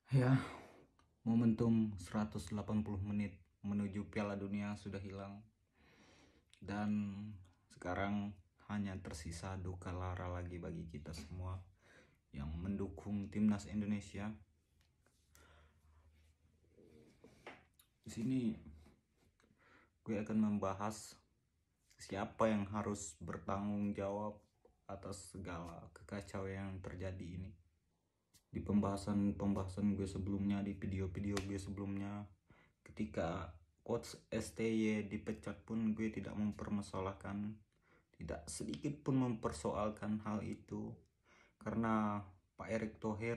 Ya, momentum 180 menit menuju Piala Dunia sudah hilang. Dan sekarang hanya tersisa duka lara lagi bagi kita semua yang mendukung timnas Indonesia. Di sini gue akan membahas siapa yang harus bertanggung jawab atas segala kekacauan yang terjadi ini. Di pembahasan gue sebelumnya, di video-video gue sebelumnya, ketika Coach STY dipecat pun gue tidak mempermasalahkan, tidak sedikit pun mempersoalkan hal itu, karena Pak Erick Thohir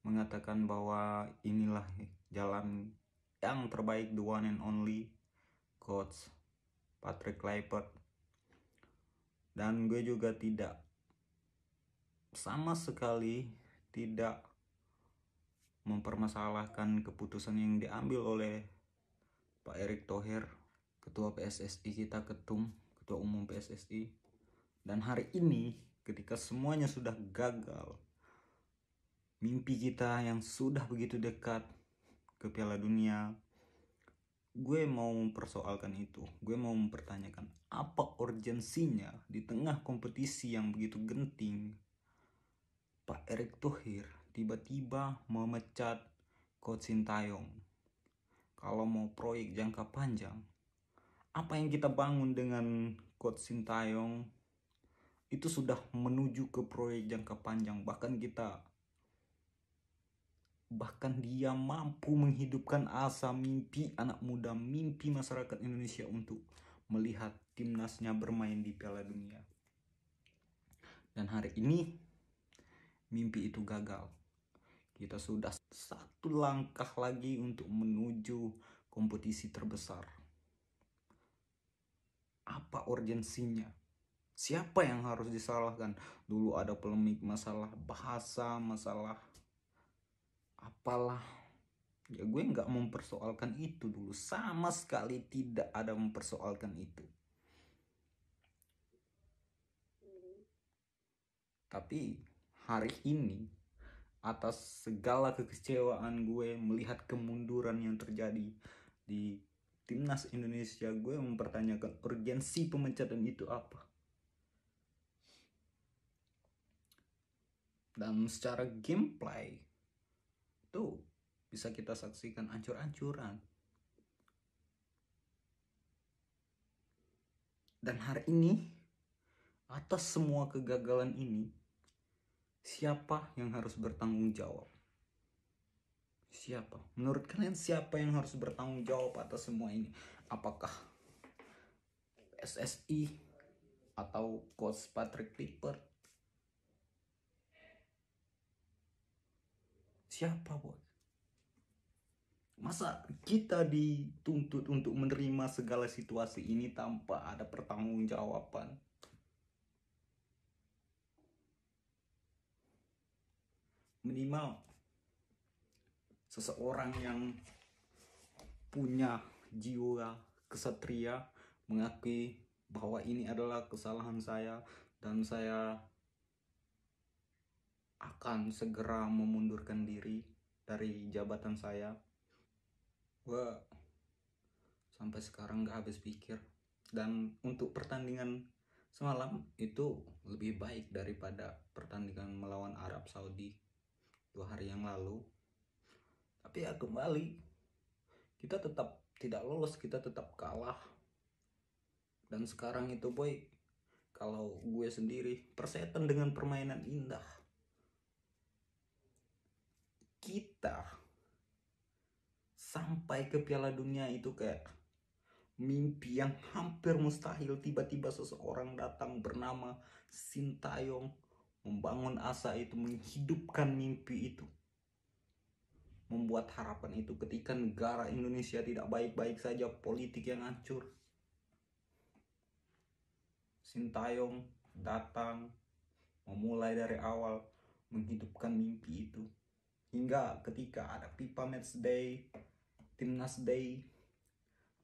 mengatakan bahwa inilah jalan yang terbaik, the one and only Coach Patrick Kluivert. Dan gue juga tidak sama sekali tidak mempermasalahkan keputusan yang diambil oleh Pak Erick Thohir, Ketua PSSI kita, Ketua Umum PSSI. Dan hari ini ketika semuanya sudah gagal, mimpi kita yang sudah begitu dekat ke Piala Dunia, gue mau mempersoalkan itu. Gue mau mempertanyakan apa urgensinya di tengah kompetisi yang begitu genting Pak Erick Thohir tiba-tiba memecat Coach Sintayong. Kalau mau proyek jangka panjang, apa yang kita bangun dengan Coach Sintayong itu sudah menuju ke proyek jangka panjang. Bahkan dia mampu menghidupkan asa, mimpi anak muda, mimpi masyarakat Indonesia untuk melihat timnasnya bermain di Piala Dunia. Dan hari ini mimpi itu gagal. Kita sudah satu langkah lagi untuk menuju kompetisi terbesar. Apa urgensinya? Siapa yang harus disalahkan? Dulu ada polemik masalah bahasa, masalah apalah. Ya gue nggak mempersoalkan itu dulu. Sama sekali tidak ada mempersoalkan itu. Tapi hari ini, atas segala kekecewaan gue melihat kemunduran yang terjadi di timnas Indonesia, gue mempertanyakan urgensi pemecatan itu apa. Dan secara gameplay tuh bisa kita saksikan ancur-ancuran. Dan hari ini, atas semua kegagalan ini, siapa yang harus bertanggung jawab? Siapa? Menurut kalian siapa yang harus bertanggung jawab atas semua ini? Apakah SSI atau Coach Patrick Kluivert? Siapa, bos? Masa kita dituntut untuk menerima segala situasi ini tanpa ada pertanggungjawaban? Minimal seseorang yang punya jiwa kesatria mengakui bahwa ini adalah kesalahan saya dan saya akan segera memundurkan diri dari jabatan saya. Gue sampai sekarang gak habis pikir. Dan untuk pertandingan semalam itu lebih baik daripada pertandingan melawan Arab Saudi 2 hari yang lalu. Tapi ya kembali, kita tetap tidak lolos, kita tetap kalah. Dan sekarang itu boy, kalau gue sendiri persetan dengan permainan indah. Kita sampai ke Piala Dunia itu kayak mimpi yang hampir mustahil. Tiba-tiba seseorang datang bernama Sintayong membangun asa itu, menghidupkan mimpi itu, membuat harapan itu ketika negara Indonesia tidak baik-baik saja, politik yang hancur. Sintayong datang memulai dari awal, menghidupkan mimpi itu. Hingga ketika ada FIFA Match Day, Timnas Day,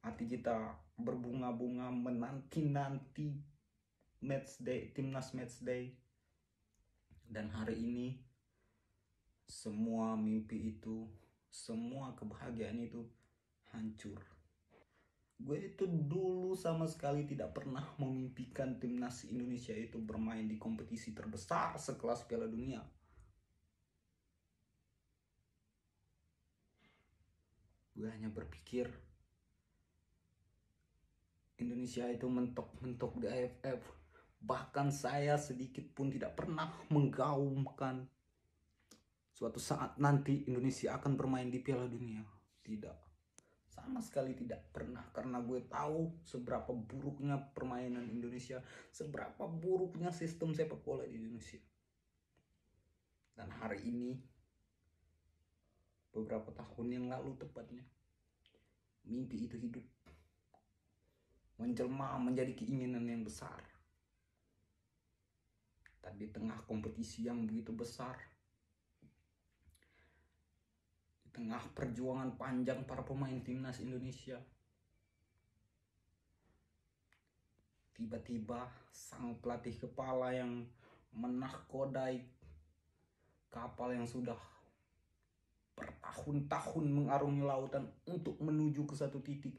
hati kita berbunga-bunga menanti-nanti Match Day, Timnas Match Day. Dan hari ini semua mimpi itu, semua kebahagiaan itu hancur. Gue itu dulu sama sekali tidak pernah memimpikan timnas Indonesia itu bermain di kompetisi terbesar sekelas Piala Dunia. Gue hanya berpikir Indonesia itu mentok-mentok di AFF. Bahkan saya sedikit pun tidak pernah menggaungkan suatu saat nanti Indonesia akan bermain di Piala Dunia. Tidak. Sama sekali tidak pernah, karena gue tahu seberapa buruknya permainan Indonesia, seberapa buruknya sistem sepak bola di Indonesia. Dan hari ini, beberapa tahun yang lalu tepatnya, mimpi itu hidup, menjelma menjadi keinginan yang besar. Dan di tengah kompetisi yang begitu besar, di tengah perjuangan panjang para pemain timnas Indonesia, tiba-tiba sang pelatih kepala yang menahkodai kapal yang sudah bertahun-tahun mengarungi lautan untuk menuju ke satu titik,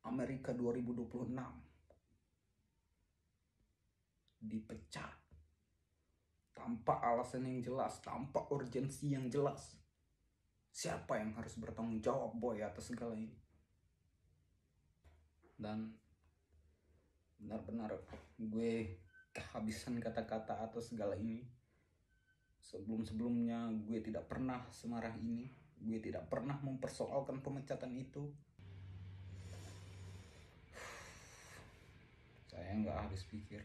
Amerika 2026, dipecat tanpa alasan yang jelas, tanpa urgensi yang jelas. Siapa yang harus bertanggung jawab, boy, atas segala ini? Dan benar-benar gue kehabisan kata-kata atas segala ini. Sebelum-sebelumnya gue tidak pernah semarah ini. Gue tidak pernah mempersoalkan pemecatan itu. Saya nggak habis pikir.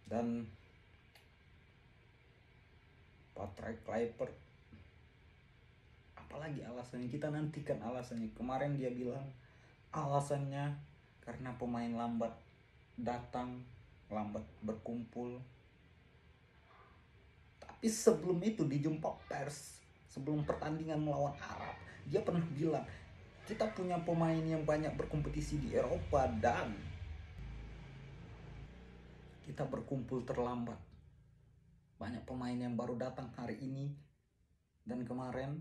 Dan Patrick Kluivert, apalagi alasannya, kita nantikan alasannya. Kemarin dia bilang alasannya karena pemain lambat datang, lambat berkumpul. Tapi sebelum itu di jumpa pers, sebelum pertandingan melawan Arab, dia pernah bilang kita punya pemain yang banyak berkompetisi di Eropa dan kita berkumpul terlambat. Banyak pemain yang baru datang hari ini dan kemarin.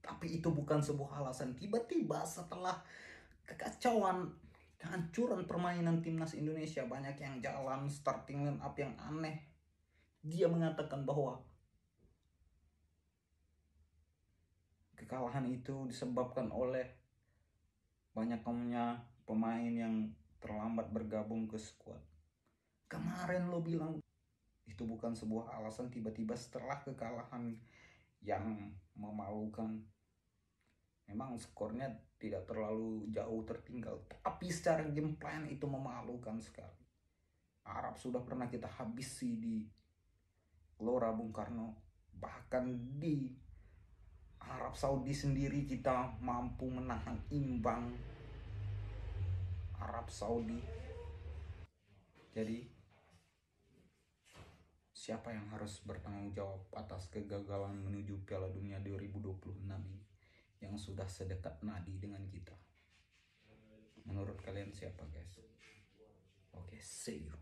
Tapi itu bukan sebuah alasan. Tiba-tiba setelah kekacauan, kehancuran permainan timnas Indonesia, banyak yang jalan, starting line up yang aneh, dia mengatakan bahwa kekalahan itu disebabkan oleh banyaknya pemain yang terlambat bergabung ke skuad. Kemarin lo bilang itu bukan sebuah alasan, tiba-tiba setelah kekalahan yang memalukan, memang skornya tidak terlalu jauh tertinggal, tapi secara game plan itu memalukan sekali. Arab sudah pernah kita habisi di Gelora Bung Karno, bahkan di Arab Saudi sendiri kita mampu menahan imbang Arab Saudi. Jadi siapa yang harus bertanggung jawab atas kegagalan menuju Piala Dunia 2026 ini yang sudah sedekat nadi dengan kita? Menurut kalian siapa, guys? Oke, see you.